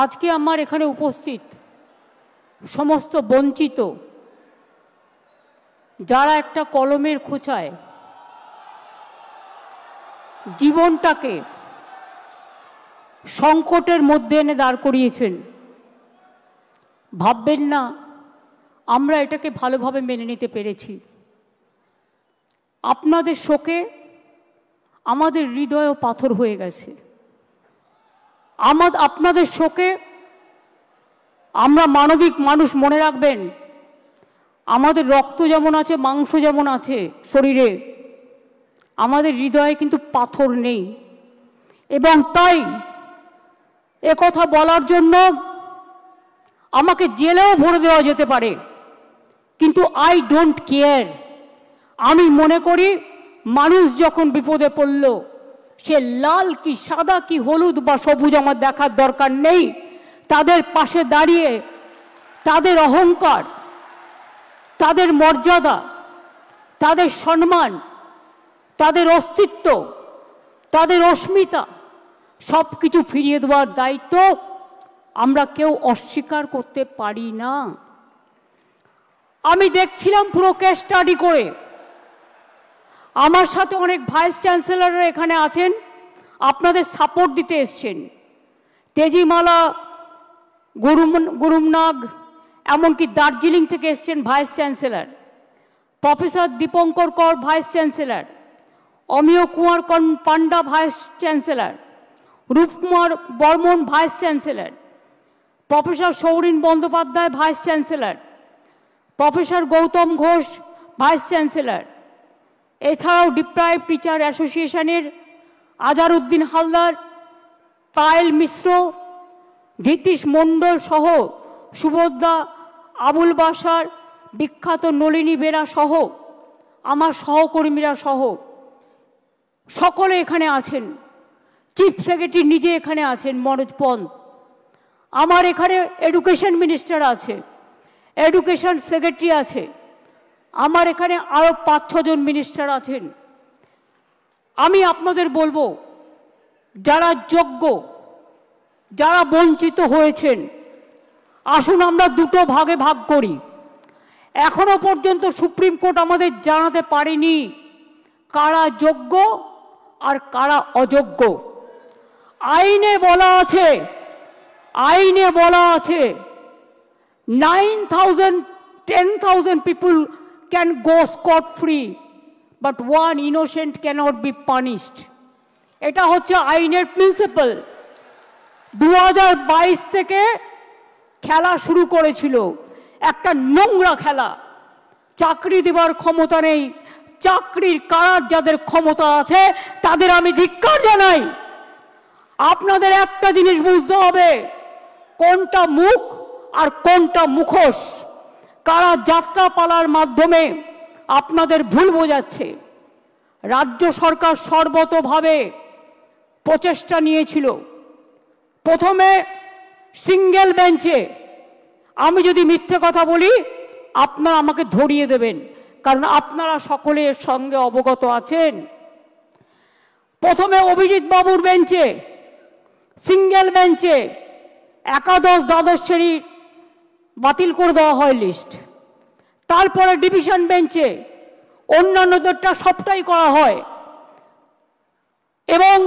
আজকে আমার এখানে উপস্থিত সমস্ত বঞ্চিত যারা একটা কলমের খোঁচায় জীবনটাকে সংকটের মধ্যে এনে দাঁড় করিয়েছেন, ভাববেন না আমরা এটাকে ভালোভাবে মেনে নিতে পেরেছি। আপনাদের শোকে আমাদের হৃদয়ও পাথর হয়ে গেছে। আপনাদের শোকে আমরা মানবিক মানুষ, মনে রাখবেন আমাদের রক্ত যেমন আছে, মাংস যেমন আছে শরীরে, আমাদের হৃদয়ে কিন্তু পাথর নেই। এবং তাই একথা বলার জন্য আমাকে জেলেও ভরে দেওয়া যেতে পারে, কিন্তু আই ডোন্ট কেয়ার। আমি মনে করি মানুষ যখন বিপদে পড়ল, সে লাল কি সাদা কি হলুদ বা সবুজ আমার দেখার দরকার নেই। তাদের পাশে দাঁড়িয়ে তাদের অহংকার, তাদের মর্যাদা, তাদের সম্মান, তাদের অস্তিত্ব, তাদের অস্মিতা সব কিছু ফিরিয়ে দেওয়ার দায়িত্ব আমরা কেউ অস্বীকার করতে পারি না। আমি দেখছিলাম পুরো কেস স্টাডি করে, আমার সাথে অনেক ভাইস চ্যান্সেলররা এখানে আছেন, আপনাদের সাপোর্ট দিতে এসছেন। তেজিমালা, গুরুমনাগ, এমনকি দার্জিলিং থেকে এসছেন vice chancellor, professor Dipankar Kar vice chancellor, Amiya Kumar Panda vice chancellor, Rupkumar Barman vice chancellor, professor Saurin Bandyopadhyay vice chancellor, professor Gautam Ghosh vice chancellor, এছাড়াও ডিপ্রাইভ টিচার অ্যাসোসিয়েশনের আজারউদ্দিন হালদার, পায়েল মিশ্র, ধীতিশ মণ্ডল সহ সুভদ্রা, আবুল বাসার, বিখ্যাত নলিনী বেরা সহ আমার সহকর্মীরা সহ সকলে এখানে আছেন। চিফ সেক্রেটারি নিজে এখানে আছেন মনোজ পন্ত, আমার এখানে এডুকেশন মিনিস্টার আছে, এডুকেশন সেক্রেটারি আছে, আমার এখানে আরও 5-6 জন মিনিস্টার আছেন। আমি আপনাদের বলবো, যারা যোগ্য, যারা বঞ্চিত হয়েছেন, আসুন আমরা দুটো ভাগে ভাগ করি। এখনো পর্যন্ত সুপ্রিম কোর্ট আমাদের জানাতে পারেনি কারা যোগ্য আর কারা অযোগ্য। আইনে বলা আছে 9,000-10,000 people can go scot free, but one innocent cannot be punished. এটা হচ্ছে আইনের প্রিন্সিপাল। 2022 থেকে খেলা শুরু করেছিল, একটা নোংরা খেলা। চাকরি দেওয়ার ক্ষমতা নেই, চাকরির কারার যাদের ক্ষমতা আছে তাদের আমি ধিক্কার জানাই। আপনাদের একটা জিনিস বুঝতে হবে, কোনটা মুখ আর কোনটা মুখোশ। কারা যাত্রাপালার মাধ্যমে আপনাদের ভুল বোঝাচ্ছে। রাজ্য সরকার সর্বতোভাবে প্রচেষ্টা নিয়েছিল। প্রথমে সিঙ্গেল বেঞ্চে, আমি যদি মিথ্যে কথা বলি আপনারা আমাকে ধরিয়ে দেবেন, কারণ আপনারা সকলে এর সঙ্গে অবগত আছেন। প্রথমে অভিজিৎ বাবুর বেঞ্চে, সিঙ্গেল বেঞ্চে একাদশ দ্বাদশ শ্রেণীর বাতিল করে দেওয়া হয় লিস্ট। তারপরে ডিভিশন বেঞ্চে অন্যান্যদেরটা সবটাই করা হয় এবং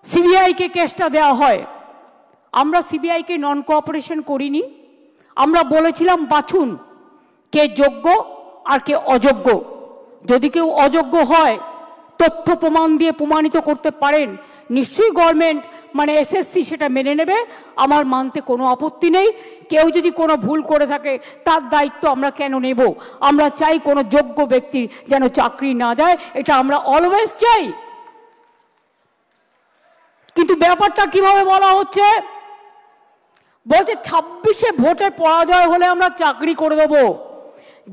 সিবিআইকে কেসটা দেওয়া হয়। আমরা সিবিআইকে নন কোঅপারেশন করিনি, আমরা বলেছিলাম বাছুন কে যোগ্য আর কে অযোগ্য। যদি কেউ অযোগ্য হয়, তথ্য প্রমাণ দিয়ে প্রমাণিত করতে পারেন, নিশ্চয়ই গভর্নমেন্ট মানে এসএসসি সেটা মেনে নেবে, আমার মানতে কোনো আপত্তি নেই। কেউ যদি কোনো ভুল করে থাকে তার দায়িত্ব আমরা কেন নেব? আমরা চাই কোনো যোগ্য ব্যক্তির যেন চাকরি না যায়, এটা আমরা অলওয়েজ চাই। কিন্তু ব্যাপারটা কিভাবে বলা হচ্ছে, বলছে 26-এ ভোটে পরাজয় হলে আমরা চাকরি করে দেব।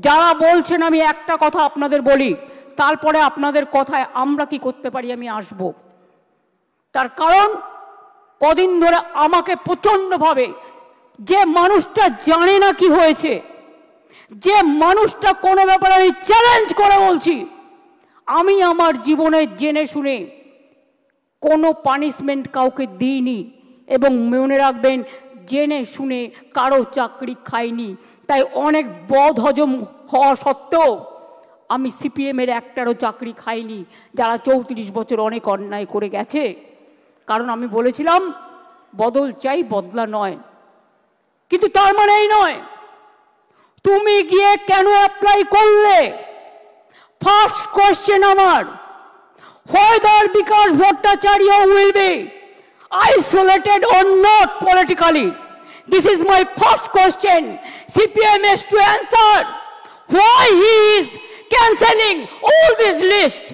যারা বলছেন, আমি একটা কথা আপনাদের বলি, তারপরে আপনাদের কথায় আমরা কি করতে পারি আমি আসব। তার কারণ কদিন ধরে আমাকে প্রচণ্ডভাবে, যে মানুষটা জানে না কি হয়েছে, যে মানুষটা কোনো ব্যাপারে আমি চ্যালেঞ্জ করে বলছি, আমি আমার জীবনে জেনে শুনে কোনো পানিশমেন্ট কাউকে দিইনি। এবং মনে রাখবেন, জেনে শুনে কারো চাকরি খাইনি। তাই অনেক বদ হজম হওয়া সত্ত্বেও আমি সিপিএমের একটারও চাকরি খাইনি, যারা 34 বছর অনেক অন্যায় করে গেছে। কারণ আমি বলেছিলাম বদল চাই, বদলা নয়। কিন্তু তার মানে এই নয় তুমি গিয়ে কেন অ্যাপ্লাই করলে। ফার্স্ট কোয়েশ্চেন আমার, whether Vikas Bhattacharya will be isolated or not politically. This is my first question. CPM has to answer why he is cancelling all this list.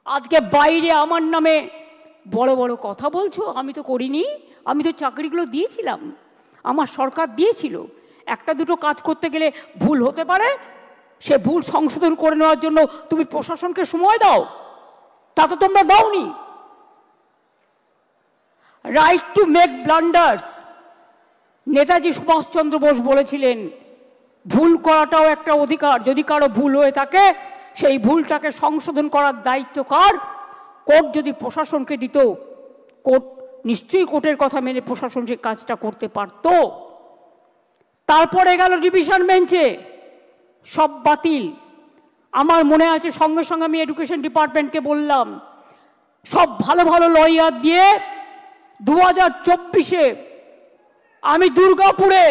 আজকে বাইরে আমার নামে বড় বড় কথা বলছো, আমি তো করিনি। আমি তো চাকরিগুলো দিয়েছিলাম, আমার সরকার দিয়েছিল। একটা দুটো কাজ করতে গেলে ভুল হতে পারে, সে ভুল সংশোধন করে নেওয়ার জন্য তুমি প্রশাসনকে সময় দাও, তা তো তোমরা দাওনি। Right to make blunders, Netaji Subhas Chandra Bose বলেছিলেন ভুল করাটাও একটা অধিকার। যদি কারো ভুল হয়ে থাকে সেই ভুলটাকে সংশোধন করার দায়িত্ব কার? কোর্ট যদি প্রশাসনকে দিত, কোর্ট নিশ্চয়ই কোর্টের কথা মেনে প্রশাসন সে কাজটা করতে পারত। তারপরে গেল ডিভিশন বেঞ্চে, সব বাতিল। আমার মনে আছে সঙ্গে সঙ্গে আমি এডুকেশন ডিপার্টমেন্টকে বললাম সব ভালো ভালো লয়ার দিয়ে 2024-এ আমি দুর্গাপুরে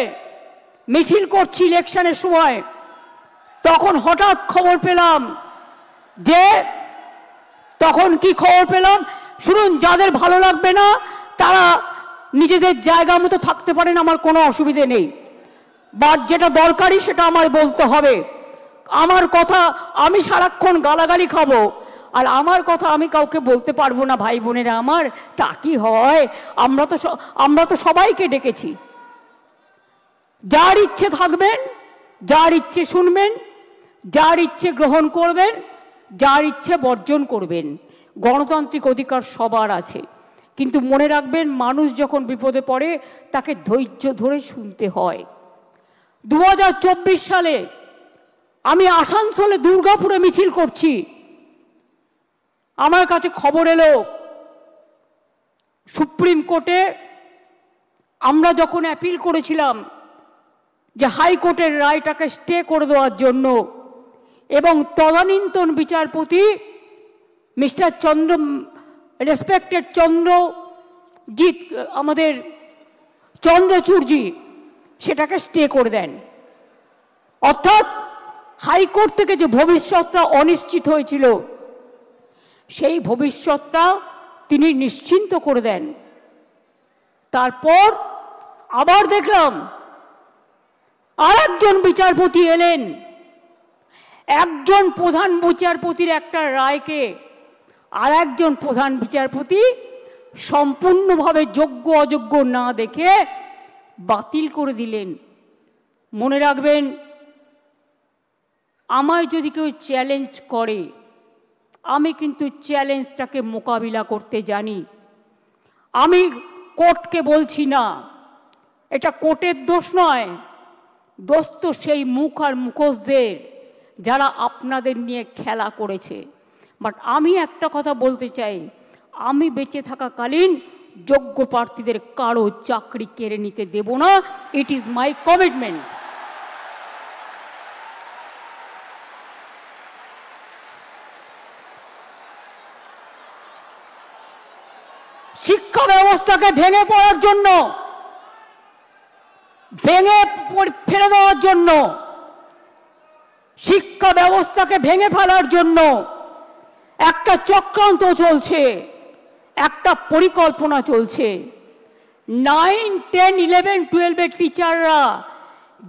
মিছিল করছি ইলেকশনের সময়। তখন হঠাৎ খবর পেলাম যে, তখন কি খবর পেলাম শুনুন, যাদের ভালো লাগবে না তারা নিজেদের জায়গা মতো থাকতে পারেন, আমার কোনো অসুবিধে নেই। বাট যেটা দরকারি সেটা আমার বলতে হবে। আমার কথা আমি সারাক্ষণ গালাগালি খাবো, আর আমার কথা আমি কাউকে বলতে পারবো না। ভাই বোনেরা আমার, তা কি হয়? আমরা তো সবাইকে ডেকেছি। যার ইচ্ছে থাকবেন, যার ইচ্ছে শুনবেন, যার ইচ্ছে গ্রহণ করবেন, যার ইচ্ছে বর্জন করবেন। গণতান্ত্রিক অধিকার সবার আছে, কিন্তু মনে রাখবেন মানুষ যখন বিপদে পড়ে তাকে ধৈর্য ধরে শুনতে হয়। 2024 সালে আমি আসানসোলে দুর্গাপুরে মিছিল করছি। আমার কাছে খবর এলো সুপ্রিম কোর্টে আমরা যখন অ্যাপিল করেছিলাম যে হাইকোর্টের রায়টাকে স্টে করে দেওয়ার জন্য, এবং তদানীন্তন বিচারপতি মিস্টার রেসপেক্টেড চন্দ্রজিৎ, আমাদের চন্দ্রচূড়জি সেটাকে স্টে করে দেন। অর্থাৎ হাইকোর্ট থেকে যে ভবিষ্যৎটা অনিশ্চিত হয়েছিল সেই ভবিষ্যৎটা তিনি নিশ্চিন্ত করে দেন। তারপর আবার দেখলাম আরেকজন বিচারপতি এলেন, একজন প্রধান বিচারপতির একটা রায়কে আর একজন প্রধান বিচারপতি সম্পূর্ণভাবে যোগ্য অযোগ্য না দেখে বাতিল করে দিলেন। মনে রাখবেন, আমায় যদি কেউ চ্যালেঞ্জ করে আমি কিন্তু চ্যালেঞ্জটাকে মোকাবিলা করতে জানি। আমি কোর্টকে বলছি না, এটা কোর্টের দোষ নয়, দোষ তো সেই মুখ আর মুখোশদের যারা আপনাদের নিয়ে খেলা করেছে। বাট আমি একটা কথা বলতে চাই, আমি বেঁচে থাকাকালীন যোগ্য প্রার্থীদের কারো চাকরি কেড়ে নিতে দেব না। It is my commitment. শিক্ষা ব্যবস্থাকে ভেঙে পড়ার জন্য, ভেঙে ফেলে দেওয়ার জন্য, শিক্ষা ব্যবস্থাকে ভেঙে ফেলার জন্য একটা চক্রান্ত চলছে, একটা পরিকল্পনা চলছে। 9, 10, 11, 12 টিচাররা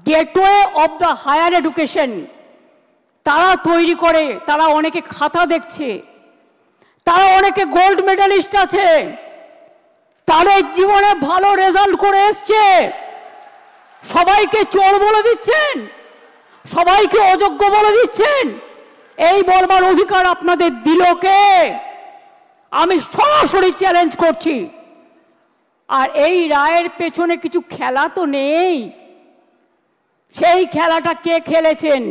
gateway of the higher education তারা তৈরি করে। তারা অনেকে খাতা দেখছে, তারা অনেকে গোল্ড মেডালিস্ট আছে, তাদের জীবনে ভালো রেজাল্ট করে এসছে। সবাইকে চোর বলে দিচ্ছেন, সবাইকে অযোগ্য বলে দিচ্ছেন। এই বলবার অধিকার আপনাদের দিল কে? আমি সরাসরি চ্যালেঞ্জ করছি। আর এই রায়ের পেছনে কিছু খেলা তো নেই। সেই খেলাটা কে খেলেছেন?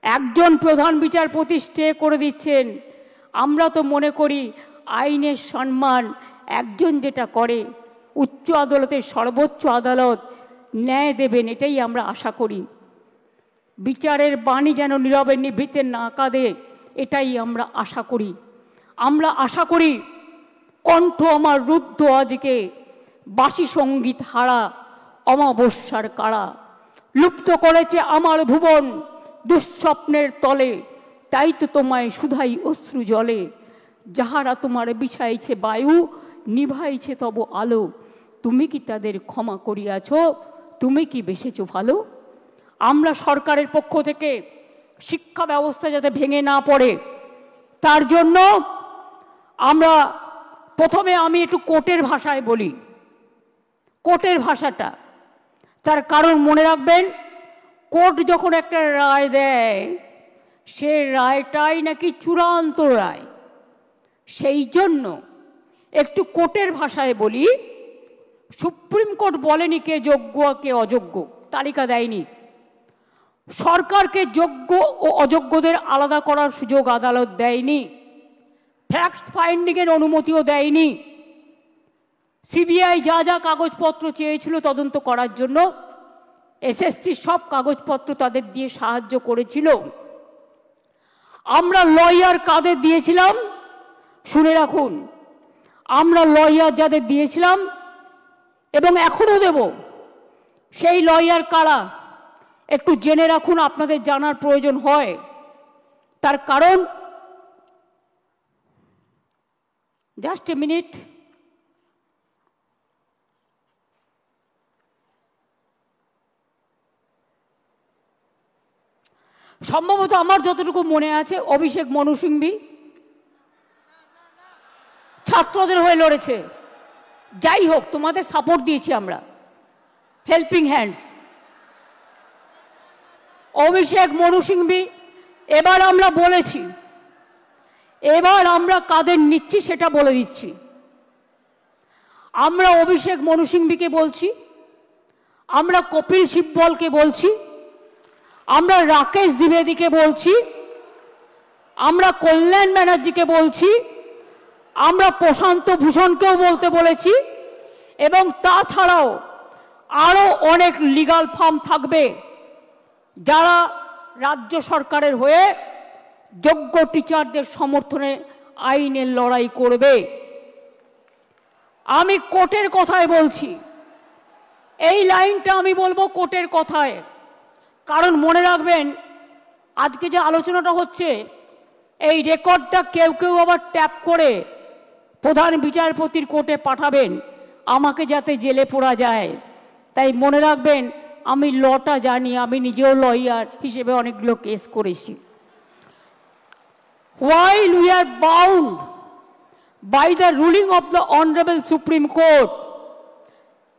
একজন প্রধান বিচারপতি স্টে করে দিচ্ছেন। আমরা তো মনে করি আইনের সম্মান একজন যেটা করে উচ্চ আদালতের সর্বোচ্চ আদালত ন্যায় দেবেন, এটাই আমরা আশা করি। বিচারের বাণী যেন নীরবে নিভৃতে না কাঁদে, এটাই আমরা আশা করি। আমরা আশা করি কণ্ঠ আমার রুদ্ধ আজকে, বাসি সঙ্গীত হারা অমাবস্যার কারা। লুপ্ত করেছে আমার ভুবন দুঃস্বপ্নের তলে, তাই তো তোমায় শুধাই অশ্রু জলে। যাহারা তোমার বিছাইছে বায়ু, নিভাইছে তব আলো, তুমি কি তাদের ক্ষমা করিয়াছ? তুমি কি বেসেছ ভালো? আমরা সরকারের পক্ষ থেকে শিক্ষা ব্যবস্থা যাতে ভেঙে না পড়ে, তার জন্য আমরা প্রথমে আমি একটু কোর্টের ভাষায় বলি। কোর্টের ভাষাটা, তার কারণ মনে রাখবেন, কোর্ট যখন একটা রায় দেয়, সে রায়টাই নাকি চূড়ান্ত রায়। সেই জন্য একটু কোর্টের ভাষায় বলি। সুপ্রিম কোর্ট বলেনি কে যোগ্য কে অযোগ্য, তালিকা দেয়নি। সরকারকে যোগ্য ও অযোগ্যদের আলাদা করার সুযোগ আদালত দেয়নি। ফ্যাক্ট ফাইন্ডিংয়ের অনুমতিও দেয়নি। সিবিআই যা যা কাগজপত্র চেয়েছিল তদন্ত করার জন্য, এসএসসি সব কাগজপত্র তাদের দিয়ে সাহায্য করেছিল। আমরা লয়ার কাদের দিয়েছিলাম শুনে রাখুন, আমরা লয়ার যাদের দিয়েছিলাম এবং এখনো দেব, সেই লয়ার কারা একটু জেনে রাখুন, আপনাদের জানার প্রয়োজন হয়। তার কারণ, জাস্ট এ মিনিট, সম্ভবত আমার যতটুকু মনে আছে অভিষেক মনু সিংভি ছাত্রদের হয়ে লড়েছে। যাই হোক, তোমাদের সাপোর্ট দিয়েছি আমরা, হেল্পিং হ্যান্ডস। অভিষেক মনু সিংভি, এবার আমরা বলেছি, এবার আমরা কাদের নিচ্ছি সেটা বলে দিচ্ছি। আমরা অভিষেক মনু সিংভিকে বলছি, আমরা কপিল সিব্বলকে বলছি, আমরা রাকেশ দ্বিবেদীকে বলছি, আমরা কল্যাণ ব্যানার্জিকে বলছি, আমরা প্রশান্ত ভূষণকেও বলতে বলেছি, এবং তাছাড়াও আরও অনেক লিগাল ফার্ম থাকবে যারা রাজ্য সরকারের হয়ে যোগ্য টিচারদের সমর্থনে আইনের লড়াই করবে। আমি কোর্টের কথায় বলছি, এই লাইনটা আমি বলবো কোর্টের কথায়, কারণ মনে রাখবেন আজকে যে আলোচনাটা হচ্ছে, এই রেকর্ডটা কেউ কেউ আবার ট্যাপ করে প্রধান বিচারপতির কোর্টে পাঠাবেন আমাকে যাতে জেলে পড়া যায়। তাই মনে রাখবেন, আমি লটা জানি, আমি নিজেও লয়ার হিসেবে অনেকগুলো কেস করেছি। While we are bound by the ruling of the Honorable Supreme Court,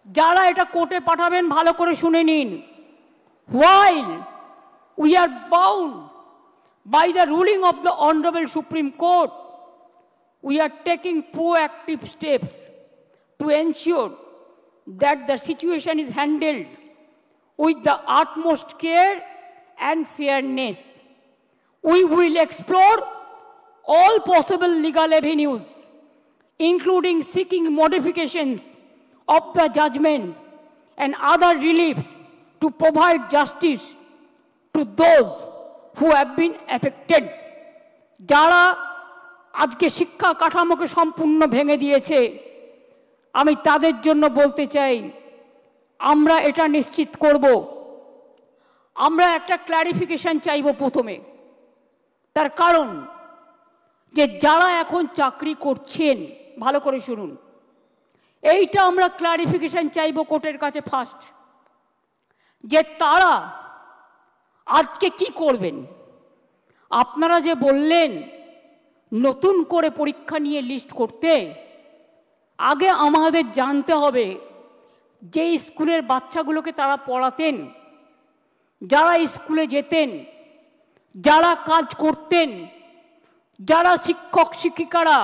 যারা এটা কোর্টে পাঠাবেন ভালো করে শুনে নিন। While we are bound by the ruling of the Honorable Supreme Court, we are taking proactive steps to ensure that the situation is handled with the utmost care and fairness. We will explore all possible legal avenues, including seeking modifications of the judgment and other reliefs to provide justice to those who have been affected. যারা আজকে শিক্ষা কাঠামোকে সম্পূর্ণ ভেঙে দিয়েছে, আমি তাদের জন্য বলতে চাই, আমরা এটা নিশ্চিত করব, আমরা একটা ক্ল্যারিফিকেশন চাইব প্রথমে। তার কারণ যে যারা এখন চাকরি করছেন, ভালো করে শুনুন, এইটা আমরা ক্ল্যারিফিকেশন চাইব কোর্টের কাছে ফার্স্ট, যে তারা আজকে কি করবেন। আপনারা যে বললেন নতুন করে পরীক্ষা নিয়ে লিস্ট করতে, আগে আমাদের জানতে হবে যে স্কুলের বাচ্চাগুলোকে তারা পড়াতেন, যারা স্কুলে যেতেন, যারা কাজ করতেন, যারা শিক্ষক শিক্ষিকারা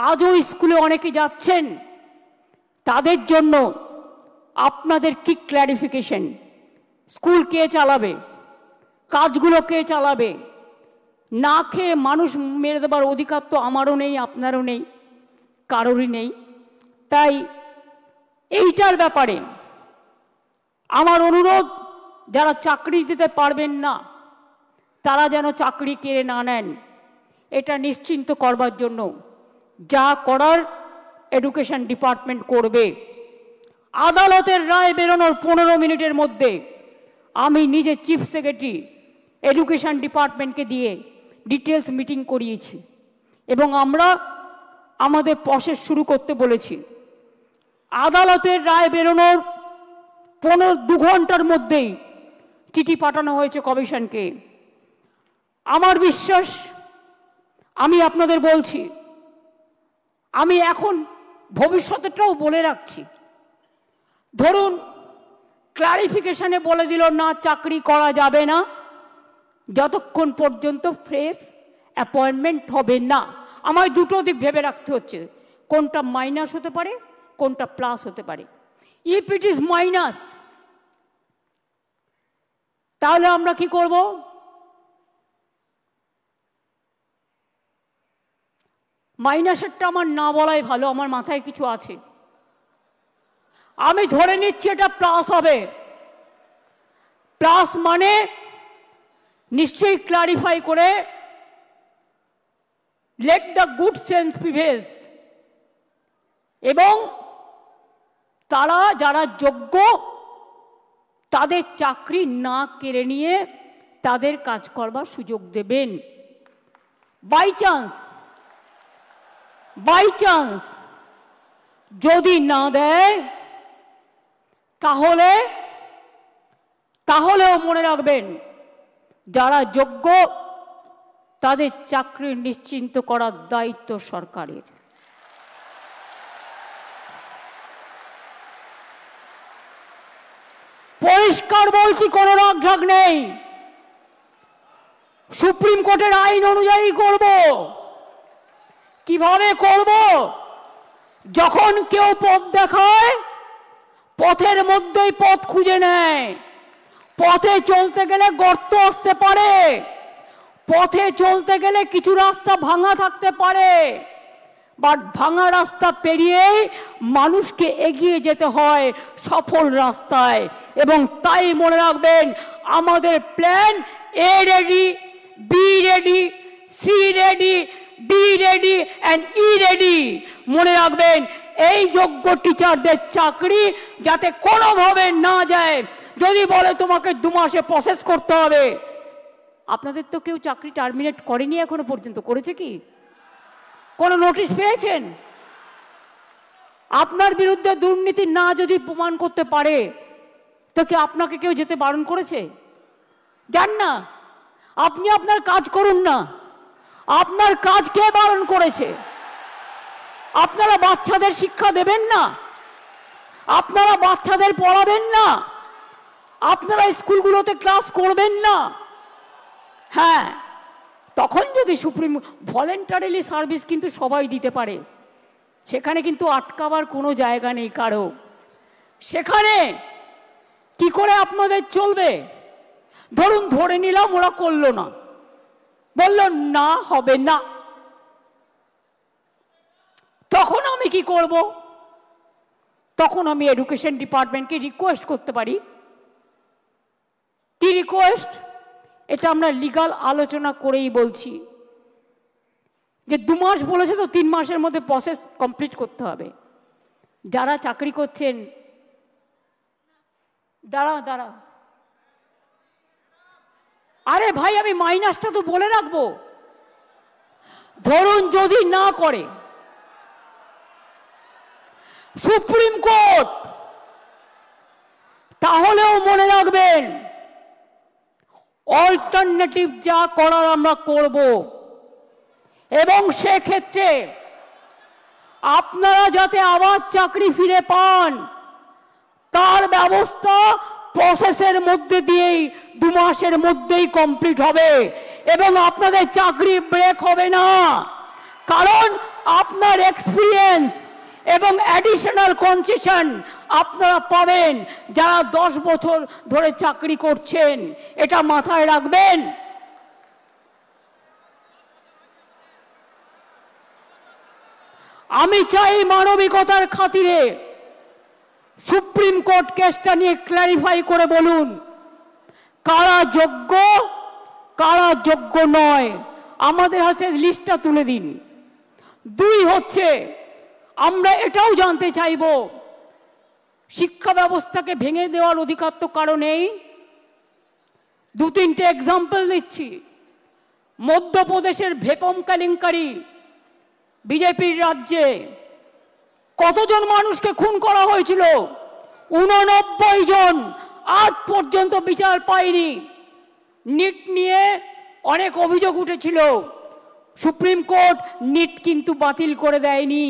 আজও স্কুলে অনেকে যাচ্ছেন, তাদের জন্য আপনাদের কি ক্ল্যারিফিকেশন? স্কুল কে চালাবে? কাজগুলো কে চালাবে? না খেয়ে মানুষ মেরে দেবার অধিকার তো আমারও নেই, আপনারও নেই, কারোরই নেই। তাই এইটার ব্যাপারে আমার অনুরোধ, যারা চাকরি দিতে পারবেন না তারা যেন চাকরি কেড়ে না নেন, এটা নিশ্চিন্ত করবার জন্য যা করার এডুকেশন ডিপার্টমেন্ট করবে। আদালতের রায় বেরোনোর 15 মিনিটের মধ্যে আমি নিজে চিফ সেক্রেটারি এডুকেশন ডিপার্টমেন্টকে দিয়ে ডিটেলস মিটিং করিয়েছি এবং আমরা আমাদের প্রসেস শুরু করতে বলেছি। আদালতের রায় বেরোনোর 2 ঘন্টার মধ্যেই চিঠি পাঠানো হয়েছে কমিশনকে। আমার বিশ্বাস, আমি আপনাদের বলছি, আমি এখন ভবিষ্যতেরটাও বলে রাখছি, ধরুন ক্লারিফিকেশনে বলে দিল না চাকরি করা যাবে না যতক্ষণ পর্যন্ত ফ্রেশ অ্যাপয়েন্টমেন্ট হবে না। আমায় দুটো দিক ভেবে রাখতে হচ্ছে, কোনটা মাইনাস হতে পারে, কোনটা প্লাস হতে পারে। ইফ ইট ইজ মাইনাস, তাহলে আমরা কি করব? মাইনাসেরটা আমার না বলাই ভালো, আমার মাথায় কিছু আছে। আমি ধরে নিচ্ছি এটা প্লাস হবে। প্লাস মানে নিশ্চয়ই ক্লারিফাই করে let the good sense prevails, এবং তারা যারা যোগ্য তাদের চাকরি না কেড়ে নিয়ে তাদের কাজ করবার সুযোগ দেবেন। বাই চান্স যদি না দেয় তাহলেও মনে রাখবেন, যারা যোগ্য তাদের চাকরি নিশ্চিন্ত করার দায়িত্ব সরকারের। পরিষ্কার বলছি, কোনো রাগঢাক নেই। সুপ্রিম কোর্টের আইন অনুযায়ী করব। কিভাবে করব? যখন কেউ পথ দেখায়, পথের মধ্যেই পথ খুঁজে নেয়। পথে চলতে গেলে গর্ত আসতে পারে, পথে চলতে গেলে কিছু রাস্তা ভাঙা থাকতে পারে, বাট ভাঙা রাস্তা পেরিয়েই মানুষকে এগিয়ে যেতে হয় সফল রাস্তায়। এবং তাই মনে রাখবেন, আমাদের plan A ready, B ready, C ready, D ready and E ready. মনে রাখবেন, এই যোগ্য টিচারদের চাকরি যাতে কোনোভাবে না যায়। যদি বলে তোমাকে 2 মাসে প্রসেস করতে হবে, আপনাদের তো কেউ চাকরি টার্মিনেট করেনি এখনো পর্যন্ত, করেছে কি? কোনো নোটিশ পেয়েছেন? আপনার বিরুদ্ধে দুর্নীতি না যদি প্রমাণ করতে পারে তো কি আপনাকে কেউ যেতে বারণ করেছে? যান না, আপনি আপনার কাজ করুন না। আপনার কাজ কে বারণ করেছে? আপনারা বাচ্চাদের শিক্ষা দেবেন না? আপনারা বাচ্চাদের পড়াবেন না? আপনারা স্কুলগুলোতে ক্লাস করবেন না? হ্যাঁ, তখন যদি সুপ্রিম ভলেন্টারিলি সার্ভিস কিন্তু সবাই দিতে পারে, সেখানে কিন্তু আটকাবার কোনো জায়গা নেই কারো। সেখানে কি করে আপনাদের চলবে? ধরুন ধরে নিলাম ওরা করলো না, বলল না হবে না, তখন আমি কি করব? তখন আমি এডুকেশন ডিপার্টমেন্টকে রিকোয়েস্ট করতে পারি। কি রিকোয়েস্ট? এটা আমরা লিগাল আলোচনা করেই বলছি যে 2 মাস বলেছে তো 3 মাসের মধ্যে প্রসেস কমপ্লিট করতে হবে। যারা চাকরি করছেন, দাঁড়া, আরে ভাই আমি মাইনাসটা তো বলে রাখবো। ধরুন যদি না করে সুপ্রিম কোর্ট, তাহলেও মনে রাখবেন অল্টারনেটিভ যা করার আমরা করব। এবং সেক্ষেত্রে আপনারা যাতে আবার চাকরি ফিরে পান তার ব্যবস্থা প্রসেসের মধ্যে দিয়েই 2 মাসের মধ্যেই কমপ্লিট হবে এবং আপনাদের চাকরি ব্রেক হবে না। কারণ আপনার এক্সপিরিয়েন্স এবং অ্যাডিশনাল কনসেশন আপনারা পাবেন যারা 10 বছর ধরে চাকরি করছেন। এটা মাথায় রাখবেন। আমি চাই মানবিকতার খাতিরে সুপ্রিম কোর্ট কেসটা নিয়ে ক্ল্যারিফাই করে বলুন কারা যোগ্য কারা যোগ্য নয়, আমাদের হাতে লিস্টটা তুলে দিন। দুই হচ্ছে, আমরা এটাও জানতে চাইব শিক্ষা ব্যবস্থাকে ভেঙে দেওয়ার অধিকার তো কারো নেই। দু তিনটে এক্সাম্পল দিচ্ছি। মধ্যপ্রদেশের ভেপম কেলেঙ্কারি, বিজেপির রাজ্যে কতজন মানুষকে খুন করা হয়েছিল? 89 জন, আজ পর্যন্ত বিচার পায়নি। নিট নিয়ে অনেক অভিযোগ উঠেছিল, সুপ্রিম কোর্ট নিট কিন্তু বাতিল করে দেয়নি।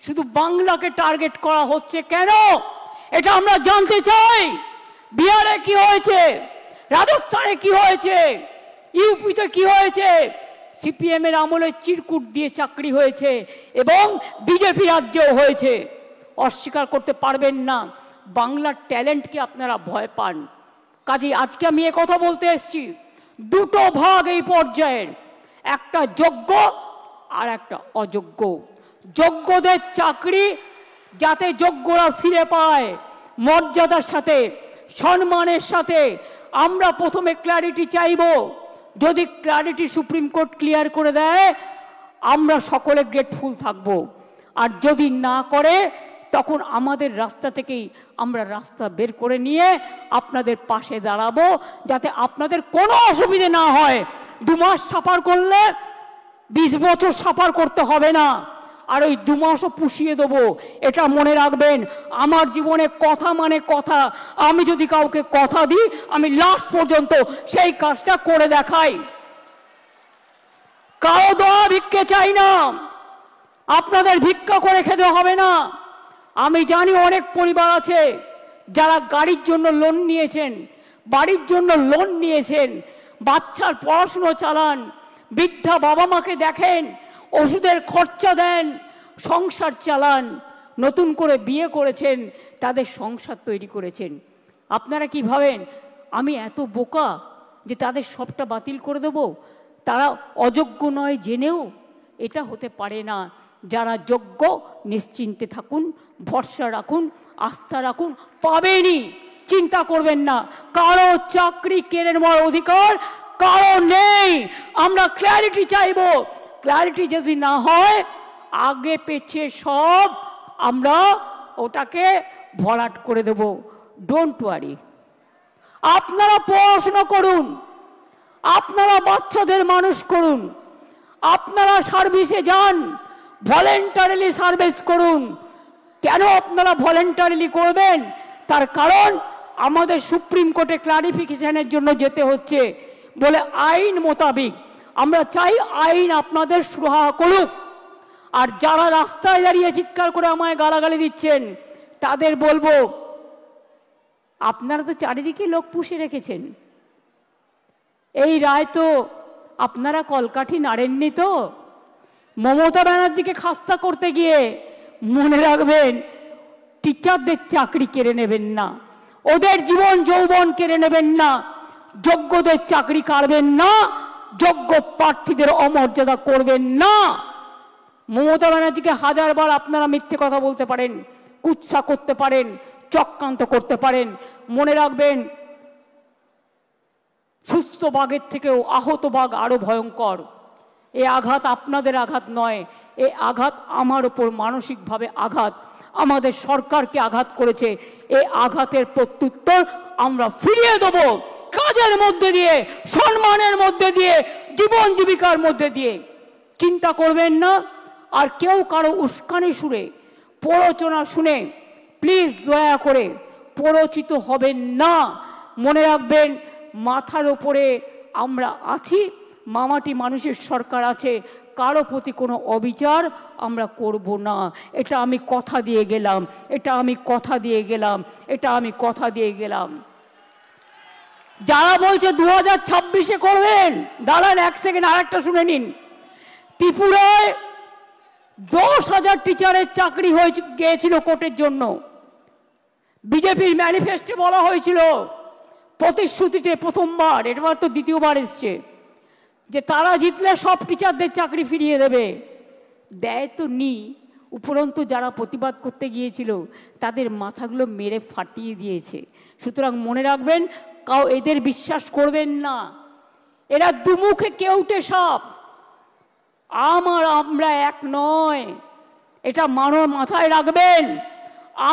শুধু বাংলাকে টার্গেট করা হচ্ছে কেন, এটা আমরা জানতে চাই। বিহারে কি হয়েছে, রাজস্থানে কি হয়েছে, ইউপিতে কি হয়েছে? সিপিএম এর আমলে চিরকুট দিয়ে চাকরি হয়েছে এবং বিজেপি রাজ্যেও হয়েছে। অস্বীকার করতে পারবেন না। বাংলার ট্যালেন্টকে আপনারা ভয় পান। কাজেই আজকে আমি এ কথা বলতে এসেছি, দুটো ভাগ এই পর্যায়ের, একটা যোগ্য আর একটা অযোগ্য। যোগ্যদের চাকরি যাতে যোগ্যরা ফিরে পায় মর্যাদার সাথে, সম্মানের সাথে, আমরা প্রথমে ক্ল্যারিটি চাইব। যদি ক্ল্যারিটি সুপ্রিম কোর্ট ক্লিয়ার করে দেয় আমরা সকলে গ্রেটফুল থাকব, আর যদি না করে তখন আমাদের রাস্তা থেকেই আমরা রাস্তা বের করে নিয়ে আপনাদের পাশে দাঁড়াবো, যাতে আপনাদের কোনো অসুবিধে না হয়। 2 মাস সাফার করলে 20 বছর সাফার করতে হবে না, আর ওই 2 মাসও পুষিয়ে দেবো। এটা মনে রাখবেন, আমার জীবনে কথা মানে কথা। আমি যদি কাউকে কথা দিই আমি লাস্ট পর্যন্ত সেই কাজটা করে দেখাই। কারো দোয়া ভিক্ষে চাই না, আপনাদের ভিক্ষা করে খেতে হবে না। আমি জানি অনেক পরিবার আছে যারা গাড়ির জন্য লোন নিয়েছেন, বাড়ির জন্য লোন নিয়েছেন, বাচ্চার পড়াশুনো চালান, বৃদ্ধা বাবা মাকে দেখেন, ওষুধের খরচা দেন, সংসার চালান, নতুন করে বিয়ে করেছেন, তাদের সংসার তৈরি করেছেন। আপনারা কি ভাবেন আমি এত বোকা যে তাদের সবটা বাতিল করে দেব? তারা অযোগ্য নয় জেনেও? এটা হতে পারে না। যারা যোগ্য নিশ্চিন্তে থাকুন, ভরসা রাখুন, আস্থা রাখুন, পাবেনই, চিন্তা করবেন না। কারো চাকরি কেড়ে নেওয়ার অধিকার কারো নেই। আমরা ক্ল্যারিটি চাইব। ক্ল্যারিটি যদি না হয় আগে পেছে সব আমরা ওটাকে ভরাট করে দেব। Don't worry. আপনারা পড়াশোনা করুন, আপনারা বাচ্চাদের মানুষ করুন, আপনারা সার্ভিসে যান, ভলেন্টারিলি সার্ভিস করুন। কেন আপনারা ভলেন্টারিলি করবেন? তার কারণ আমাদের সুপ্রিম কোর্টে ক্লারিফিকেশনের জন্য যেতে হচ্ছে বলে আইন মোতাবেক আমরা চাই আইন আপনাদের সুরাহা করুক। আর যারা রাস্তায় দাঁড়িয়ে চিৎকার করে আমায় গালাগালি দিচ্ছেন তাদের বলবো, আপনারা তো চারিদিকে লোক পুষে রেখেছেন। এই রায় তো আপনারা কলকাঠি নাড়েননি তো। মমতা ব্যানার্জিকে খাস্তা করতে গিয়ে মনে রাখবেন টিচারদের চাকরি কেড়ে নেবেন না, ওদের জীবন যৌবন কেড়ে নেবেন না, যোগ্যদের চাকরি কাড়বেন না, যোগ্য প্রার্থীদের অমর্যাদা করবেন না। মমতা ব্যানার্জিকে 1000 বার আপনারা মিথ্যে কথা বলতে পারেন, কুৎসা করতে পারেন, চক্রান্ত করতে পারেন। মনে রাখবেন সুস্থ বাঘের থেকেও আহত বাঘ আরো ভয়ঙ্কর। এই আঘাত আপনাদের আঘাত নয়, এই আঘাত আমার উপর মানসিকভাবে আঘাত, আমাদের সরকারকে আঘাত করেছে। এই আঘাতের প্রত্যুত্তর আমরা ফিরিয়ে দেব কাজের মধ্যে দিয়ে, সম্মানের মধ্যে দিয়ে, জীবন জীবিকার মধ্যে দিয়ে। চিন্তা করবেন না। আর কেউ কারো উস্কানি সুরে, প্ররোচনা শুনে প্লিজ দয়া করে প্ররোচিত হবেন না। মনে রাখবেন মাথার ওপরে আমরা আছি, মামাটি মানুষের সরকার আছে, কারো প্রতি কোনো অবিচার আমরা করব না। এটা আমি কথা দিয়ে গেলাম, এটা আমি কথা দিয়ে গেলাম, এটা আমি কথা দিয়ে গেলাম। যারা বলছে 2026-এ করবেন, দাঁড়ান 1 সেকেন্ড, আরেকটা শুনে নিন। ত্রিপুরায় 10,000 টিচারের চাকরি হয়ে গিয়েছিল কোর্টের জন্য। বিজেপির ম্যানিফেস্টো বলা হয়েছিল, প্রতিশ্রুতিতে প্রথমবার, এবার তো দ্বিতীয়বার এসছে, যে তারা জিতলে সব টিচারদের চাকরি ফিরিয়ে দেবে। দেয় তো নি, উপরন্তু যারা প্রতিবাদ করতে গিয়েছিল তাদের মাথাগুলো মেরে ফাটিয়ে দিয়েছে। সুতরাং মনে রাখবেন, এদের বিশ্বাস করবেন না, এরা দুমুখে কেউটে সাপ। আমরা এক নয়, এটা মাথায় রাখবেন।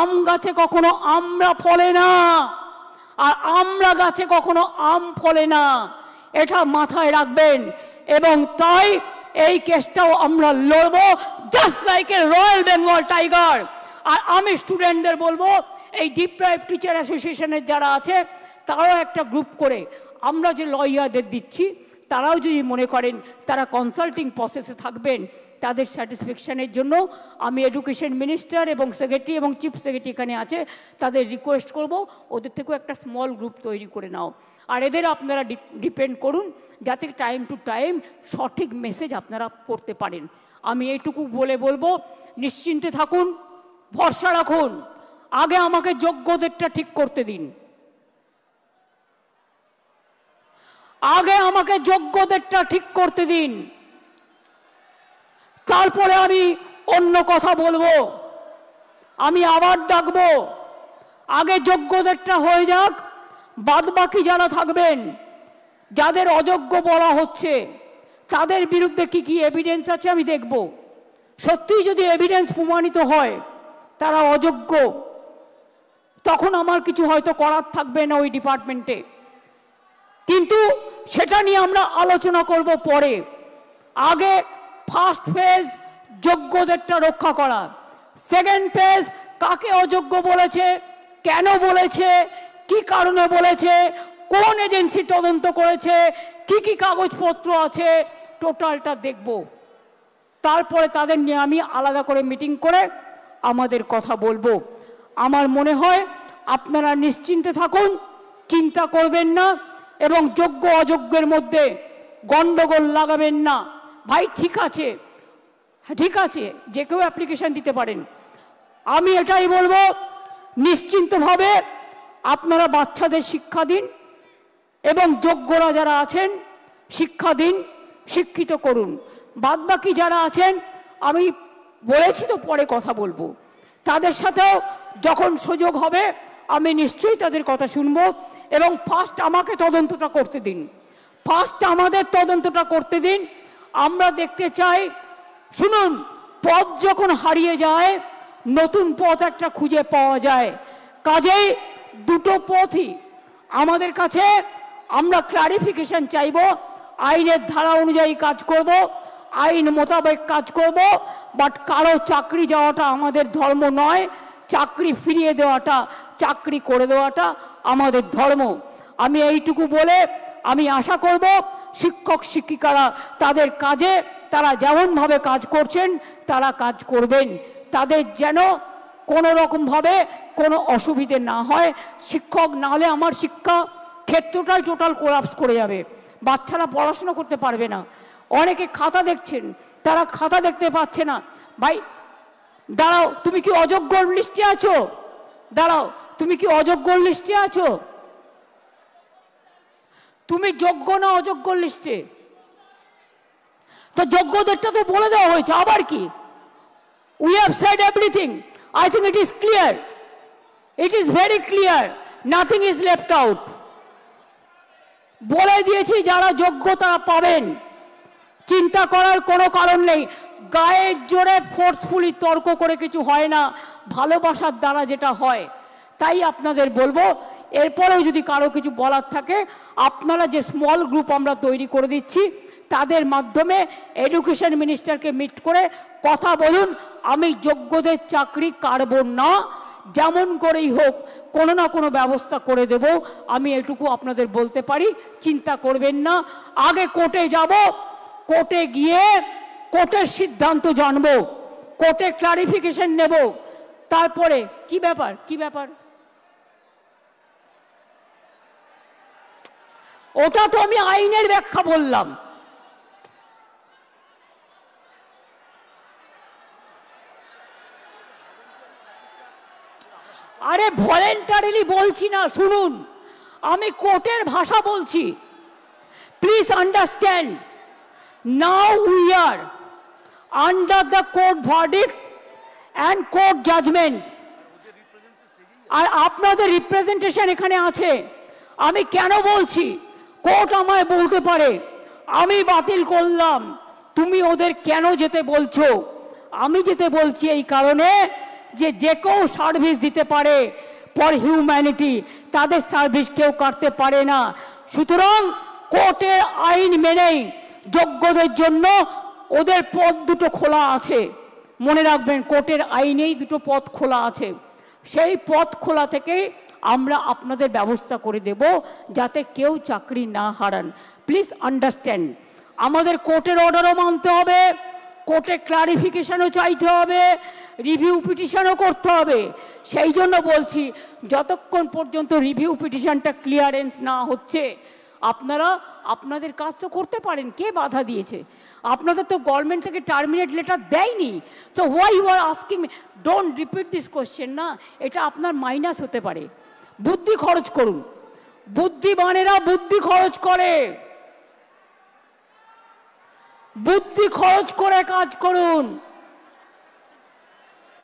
আম গাছে কখনো আমরা ফলে না, আর আমরা গাছে কখনো আম ফলে না, এটা মাথায় রাখবেন। এবং তাই এই কেসটাও আমরা লড়বো, just like a royal Bengal tiger. আর আমি স্টুডেন্টদের বলবো, এই ডিপ্রাইভড টিচার অ্যাসোসিয়েশনের যারা আছে তারাও একটা গ্রুপ করে, আমরা যে লয়ারদের দিচ্ছি তারাও যদি মনে করেন তারা কনসাল্টিং প্রসেসে থাকবেন, তাদের স্যাটিসফ্যাকশানের জন্য আমি এডুকেশন মিনিস্টার এবং সেক্রেটারি এবং চিফ সেক্রেটারি এখানে আছে, তাদের রিকোয়েস্ট করব ওদের থেকেও একটা স্মল গ্রুপ তৈরি করে নাও। আর এদের আপনারা ডিপেন্ড করুন যাতে টাইম টু টাইম সঠিক মেসেজ আপনারা করতে পারেন। আমি এইটুকু বলবো, নিশ্চিন্তে থাকুন, ভরসা রাখুন। আগে আমাকে যোগ্যদেরটা ঠিক করতে দিন, আগে আমাকে যোগ্যদেরটা ঠিক করতে দিন, তারপরে আমি অন্য কথা বলবো, আমি আবার ডাকবো। আগে যোগ্যদেরটা হয়ে যাক, বাদ বাকি যারা থাকবেন, যাদের অযোগ্য বলা হচ্ছে তাদের বিরুদ্ধে কি কি এভিডেন্স আছে আমি দেখব। সত্যিই যদি এভিডেন্স প্রমাণিত হয় তারা অযোগ্য, তখন আমার কিছু হয়তো করার থাকবে না ওই ডিপার্টমেন্টে, কিন্তু সেটা নিয়ে আমরা আলোচনা করব পরে। আগে ফার্স্ট ফেজ যোগ্যদেরটা রক্ষা করা, সেকেন্ড ফেজ কাকে অযোগ্য বলেছে, কেন বলেছে, কি কারণে বলেছে, কোন এজেন্সি তদন্ত করেছে, কি কি কাগজপত্র আছে, টোটালটা দেখব। তারপরে তাদের নিয়ে আমি আলাদা করে মিটিং করে আমাদের কথা বলবো। আমার মনে হয় আপনারা নিশ্চিন্তে থাকুন, চিন্তা করবেন না, এবং যোগ্য অযোগ্যের মধ্যে গন্ডগোল লাগাবেন না। ভাই ঠিক আছে, ঠিক আছে, যে কেউ অ্যাপ্লিকেশন দিতে পারেন। আমি এটাই বলবো, নিশ্চিন্তভাবে আপনারা বাচ্চাদের শিক্ষা দিন এবং যোগ্যরা যারা আছেন শিক্ষা দিন, শিক্ষিত করুন। বাদবাকি যারা আছেন আমি বলেছি তো পরে কথা বলবো, তাদের সাথেও যখন সুযোগ হবে আমি নিশ্চয়ই তাদের কথা শুনবো। এবং ফার্স্ট আমাকে তদন্তটা করতে দিন, ফার্স্ট আমাদের তদন্তটা করতে দিন। আমরা দেখতে চাই, শুনুন, পথ যখন হারিয়ে যায় নতুন পথ একটা খুঁজে পাওয়া যায়। কাজেই দুটো পথই আমাদের কাছে, আমরা ক্লারিফিকেশন চাইব, আইনের ধারা অনুযায়ী কাজ করব, আইন মোতাবেক কাজ করব। বাট কারো চাকরি যাওয়াটা আমাদের ধর্ম নয়, চাকরি ফিরিয়ে দেওয়াটা, চাকরি করে দেওয়াটা আমাদের ধর্ম। আমি এইটুকু বলে আমি আশা করব শিক্ষক শিক্ষিকারা তাদের কাজে তারা যেমনভাবে কাজ করছেন তারা কাজ করবেন, তাদের যেন কোনো রকমভাবে কোনো অসুবিধে না হয়। শিক্ষক না হলে আমার শিক্ষা ক্ষেত্রটাই টোটাল কোলাপস করে যাবে, বাচ্চারা পড়াশোনা করতে পারবে না। অনেকে খাতা দেখছেন, তারা খাতা দেখতে পাচ্ছে না। ভাই দাঁড়াও, তুমি কি অযোগ্য লিস্টে আছো? দাঁড়াও, তুমি কি অযোগ্য লিস্টে আছো? তুমি যোগ্য না অযোগ্য লিস্টে? তো যোগ্যদেরটা তো বলে দেওয়া হয়েছে, আবার কি? We have said everything. I think it is clear, it is very clear, nothing is left out. বলে দিয়েছি যারা যোগ্য তারা পাবেন, চিন্তা করার কোনো কারণ নেই। গায়ের জোরে ফোর্সফুলি তর্ক করে কিছু হয় না, ভালোবাসার দ্বারা যেটা হয়। তাই আপনাদের বলবো, এরপরেও যদি কারো কিছু বলার থাকে, আপনারা যে স্মল গ্রুপ আমরা তৈরি করে দিচ্ছি তাদের মাধ্যমে এডুকেশন মিনিস্টারকে মিট করে কথা বলুন। আমি যোগ্যদের চাকরি কাটব না, যেমন করেই হোক কোনো না কোনো ব্যবস্থা করে দেব, আমি এটুকু আপনাদের বলতে পারি। চিন্তা করবেন না। আগে কোর্টে যাব, কোর্টে গিয়ে কোর্টের সিদ্ধান্ত জানব, কোর্টে ক্লারিফিকেশন নেব, তারপরে কি ব্যাপার, কি ব্যাপার ওটা তো আমি আইনের ব্যাখ্যা বললাম। আরে ভলেন্টারিলি বলছি না, শুনুন, আমি কোর্টের ভাষা বলছি। Please understand, now we are under the court verdict and court judgement. আর আপনাদের রিপ্রেজেন্টেশন এখানে আছে। আমি কেন বলছি, কোর্ট আমায় বলতে পারে আমি বাতিল করলাম, তুমি ওদের কেন যেতে বলছো? আমি যেতে বলছি এই কারণে যে যে কেউ সার্ভিস দিতে পারে ফর হিউম্যানিটি, তাদের সার্ভিস কেউ কাটতে পারে না। সুতরাং কোর্টের আইন মেনেই যোগ্যদের জন্য ওদের পথ দুটো খোলা আছে। মনে রাখবেন, কোর্টের আইনেই দুটো পথ খোলা আছে। সেই পথ খোলা থেকে আমরা আপনাদের ব্যবস্থা করে দেব যাতে কেউ চাকরি না হারান। প্লিজ আন্ডারস্ট্যান্ড, আমাদের কোর্টের অর্ডারও মানতে হবে, কোর্টে ক্লারিফিকেশনও চাইতে হবে, রিভিউ পিটিশনও করতে হবে। সেই জন্য বলছি, যতক্ষণ পর্যন্ত রিভিউ পিটিশনটা ক্লিয়ারেন্স না হচ্ছে আপনারা আপনাদের কাজ তো করতে পারেন। কে বাধা দিয়েছে? আপনাদের তো গভর্নমেন্ট থেকে টার্মিনেট লেটার দেয়নি। তো why you are asking me? Don't repeat this question না, এটা আপনার মাইনাস হতে পারে। বুদ্ধি খরচ করুন, বুদ্ধিমানেরা বুদ্ধি খরচ করে, বুদ্ধি খরচ করে কাজ করুন।